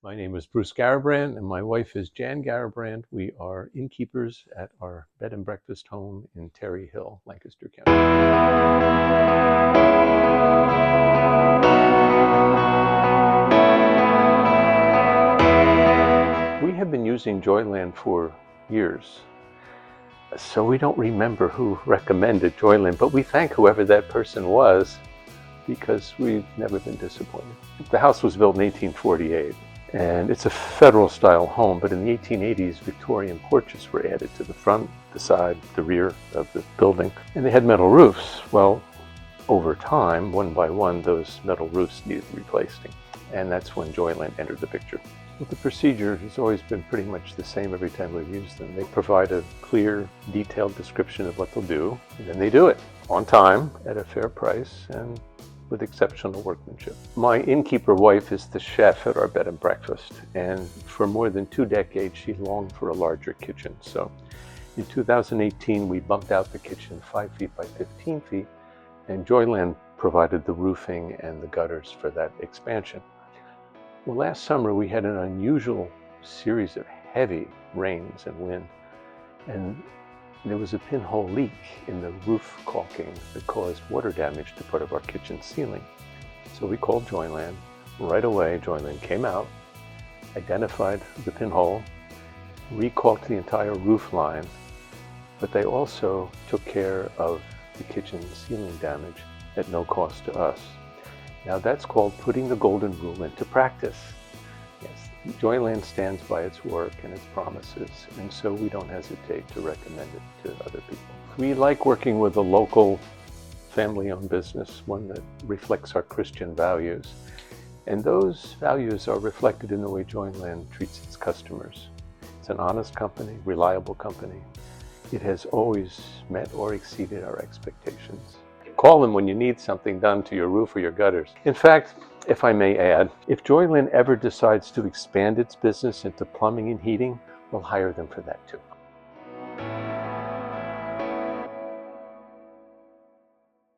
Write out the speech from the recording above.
My name is Bruce Garrabrandt, and my wife is Jan Garrabrandt. We are innkeepers at our bed and breakfast home in Terry Hill, Lancaster County. We have been using Joyland for years, so we don't remember who recommended Joyland, but we thank whoever that person was because we've never been disappointed. The house was built in 1848. And it's a federal style home, but in the 1880s, Victorian porches were added to the front, the side, the rear of the building, and they had metal roofs. Well, over time, one by one, those metal roofs needed replacing, and that's when Joyland entered the picture. But the procedure has always been pretty much the same every time we've used them. They provide a clear, detailed description of what they'll do, and then they do it on time, at a fair price, and with exceptional workmanship. My innkeeper wife is the chef at our bed and breakfast, and for more than 2 decades she longed for a larger kitchen. So in 2018 we bumped out the kitchen 5 feet by 15 feet, and Joyland provided the roofing and the gutters for that expansion. Well, last summer we had an unusual series of heavy rains and wind, and there was a pinhole leak in the roof caulking that caused water damage to part of our kitchen ceiling. So we called Joyland. Right away, Joyland came out, identified the pinhole, re-caulked the entire roof line, but they also took care of the kitchen ceiling damage at no cost to us. Now that's called putting the golden rule into practice. Yes, Joyland stands by its work and its promises, and so we don't hesitate to recommend it to other people. We like working with a local family-owned business, one that reflects our Christian values, and those values are reflected in the way Joyland treats its customers. It's an honest company, reliable company. It has always met or exceeded our expectations. Call them when you need something done to your roof or your gutters. In fact, if I may add, if Joyland ever decides to expand its business into plumbing and heating, we'll hire them for that too.